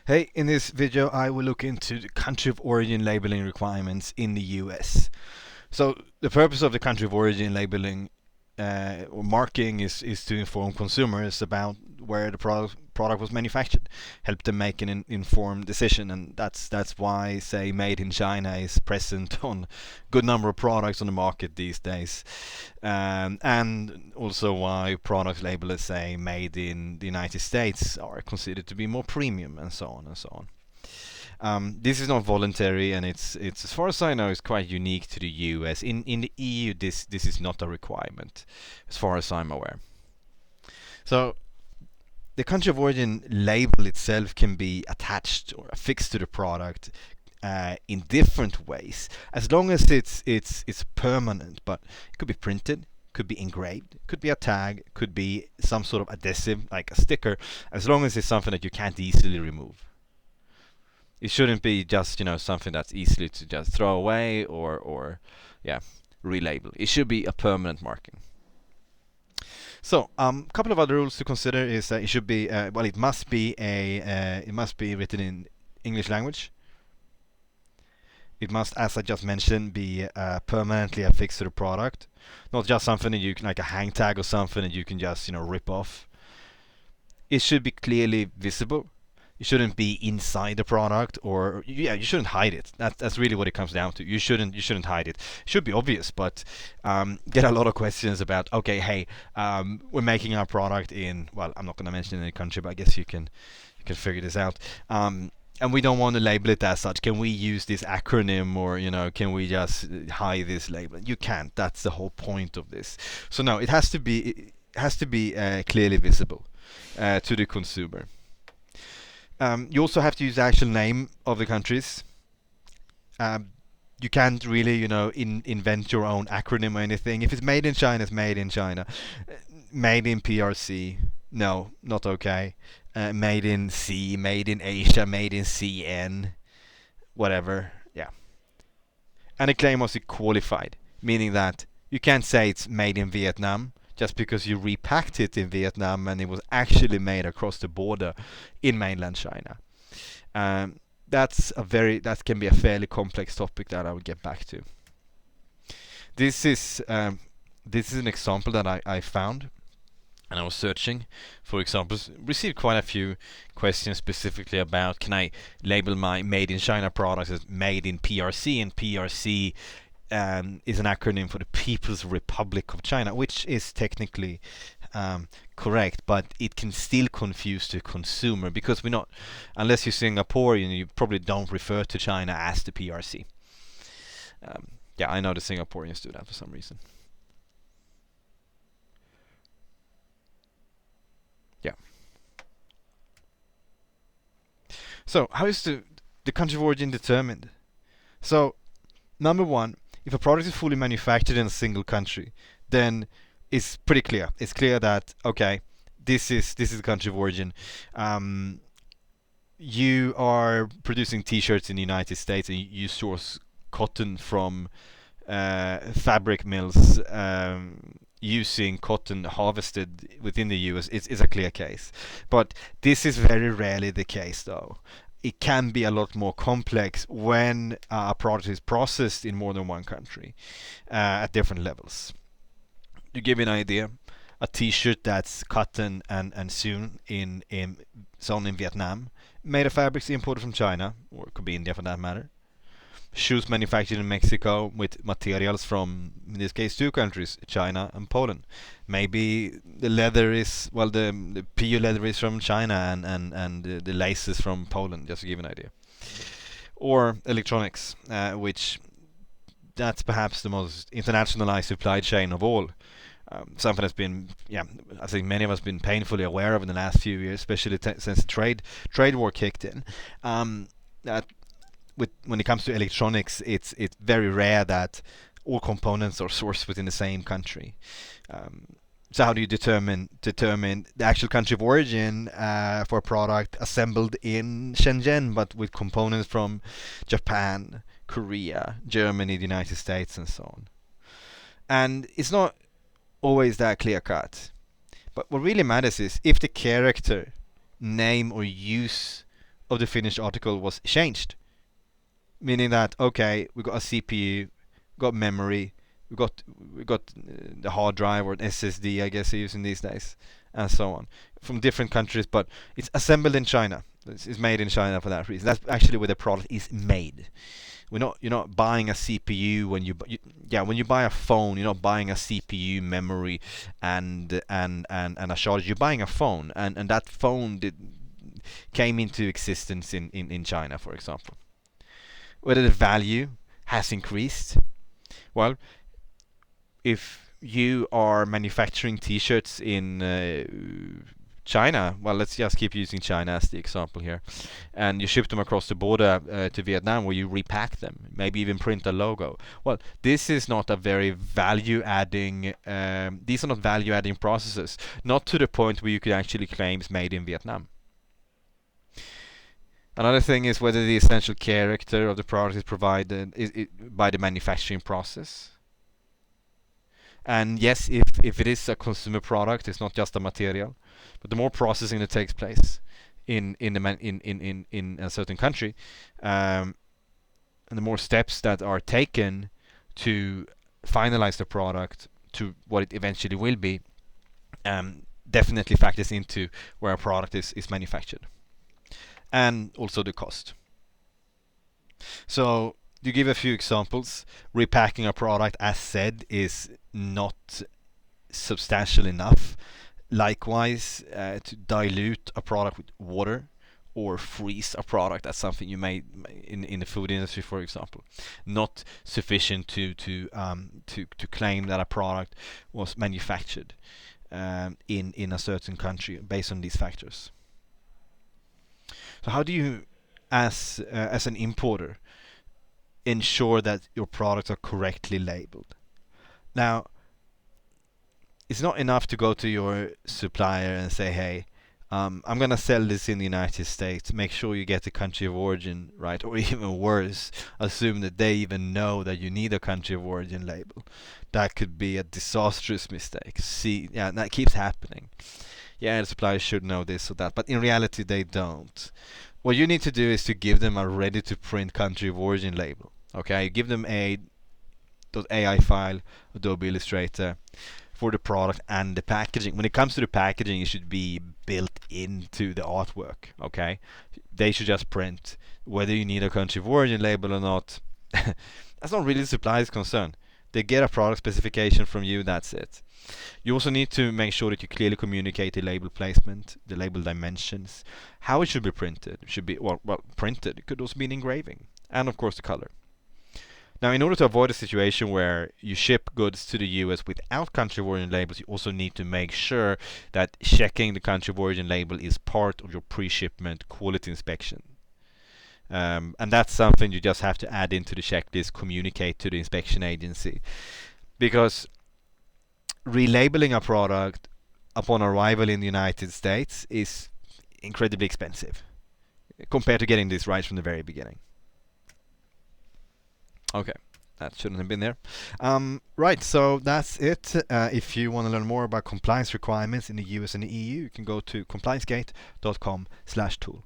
Hey, in this video I will look into the country of origin labeling requirements in the US. So the purpose of the country of origin labeling or marking is to inform consumers about where the product was manufactured, help them make an informed decision, and that's why, say, made in China is present on a good number of products on the market these days, and also why products labeled as, say, made in the United States are considered to be more premium, and so on and so on. This is not voluntary, and it's as far as I know, it's quite unique to the US. In the EU, this is not a requirement, as far as I'm aware. So the country of origin label itself can be attached or affixed to the product in different ways, as long as it's permanent. But it could be printed, could be engraved, could be a tag, could be some sort of adhesive like a sticker, as long as it's something that you can't easily remove. It shouldn't be just something that's easily to just throw away or yeah, relabel. It should be a permanent marking. So a couple of other rules to consider is that it should be it must be written in English language. It must, as I just mentioned, be permanently affixed to the product, not just something that you can, like a hang tag or something that you can just rip off. It should be clearly visible. You shouldn't be inside the product, or you shouldn't hide it. That's really what it comes down to. You shouldn't hide it. It should be obvious, but get a lot of questions about, okay, hey, we're making our product in, well, I'm not going to mention any country, but I guess you can figure this out. And we don't want to label it as such. Can we use this acronym, or can we just hide this label? You can't. That's the whole point of this. So no, it has to be clearly visible to the consumer. You also have to use the actual name of the countries. You can't really, invent your own acronym or anything. If it's made in China, it's made in China. Made in PRC, no, not okay. Made in C, made in Asia, made in CN, whatever. Yeah. And the claim must be qualified, meaning that you can't say it's made in Vietnam just because you repacked it in Vietnam and it was actually made across the border in mainland China. That can be a fairly complex topic that I will get back to. This is an example that I found, and I was searching for examples. Received quite a few questions specifically about, can I label my made in China products as made in PRC, and PRC is an acronym for the People's Republic of China, which is technically correct, but it can still confuse the consumer, because unless you're Singaporean, you probably don't refer to China as the PRC. Yeah, I know the Singaporeans do that for some reason. Yeah. So how is the country of origin determined? So number one, if a product is fully manufactured in a single country, then it's pretty clear. It's clear that, okay, this is the country of origin. You are producing T-shirts in the United States, and you source cotton from fabric mills using cotton harvested within the US. It's a clear case. But this is very rarely the case, though. It can be a lot more complex when a product is processed in more than one country at different levels. To give you an idea, a T-shirt that's cotton and sewn sewn in Vietnam, made of fabrics imported from China, or it could be India for that matter. Shoes manufactured in Mexico with materials from, in this case, two countries, China and Poland. Maybe the leather is, well, the PU leather is from China, and the laces from Poland, just to give an idea. Or electronics, which that's perhaps the most internationalized supply chain of all. Something that's been, I think many of us have been painfully aware of in the last few years, especially since the trade war kicked in. That when it comes to electronics, it's very rare that all components are sourced within the same country. So how do you determine the actual country of origin for a product assembled in Shenzhen, but with components from Japan, Korea, Germany, the United States, and so on? And it's not always that clear cut. But what really matters is if the character, name, or use of the finished article was changed, meaning that okay, we got a CPU, got memory, we got the hard drive or an SSD, I guess they're using these days, and so on, from different countries, but it's assembled in China. It's made in China for that reason. That's actually where the product is made. You're not buying a CPU when when you buy a phone, you're not buying a CPU, memory, and a charger. You're buying a phone, and that phone came into existence in China, for example. Whether the value has increased, well, if you are manufacturing T-shirts in China, well, let's just keep using China as the example here, and you ship them across the border to Vietnam, where you repack them, maybe even print a logo. Well, this is not a very value-adding. These are not value-adding processes, not to the point where you could actually claim it's made in Vietnam. Another thing is whether the essential character of the product is provided by the manufacturing process. And yes, if it is a consumer product, it's not just a material, but the more processing that takes place in a certain country, and the more steps that are taken to finalize the product to what it eventually will be, definitely factors into where a product is manufactured, and also the cost. So to give a few examples, repacking a product, as said, is not substantial enough. Likewise, to dilute a product with water or freeze a product, that's something you may in the food industry, for example, not sufficient to claim that a product was manufactured in a certain country based on these factors. So how do you, as an importer, ensure that your products are correctly labeled? Now, it's not enough to go to your supplier and say, hey, I'm going to sell this in the United States. Make sure you get the country of origin right. Or even worse, assume that they even know that you need a country of origin label. That could be a disastrous mistake. See, yeah, that keeps happening. Yeah, the suppliers should know this or that, but in reality they don't. What you need to do is to give them a ready-to-print country of origin label. Okay, you give them a .ai file, Adobe Illustrator, for the product and the packaging. When it comes to the packaging, it should be built into the artwork. Okay, they should just print. Whether you need a country of origin label or not, that's not really the supplier's concern. They get a product specification from you, that's it. You also need to make sure that you clearly communicate the label placement, the label dimensions, how it should be printed. It should be well printed. It could also be an engraving, and of course the color. Now, in order to avoid a situation where you ship goods to the US without country of origin labels, you also need to make sure that checking the country of origin label is part of your pre-shipment quality inspection. And that's something you just have to add into the checklist, communicate to the inspection agency. Because relabeling a product upon arrival in the United States is incredibly expensive compared to getting this right from the very beginning. Okay, that shouldn't have been there. Right, so that's it. If you want to learn more about compliance requirements in the US and the EU, you can go to compliancegate.com/tool.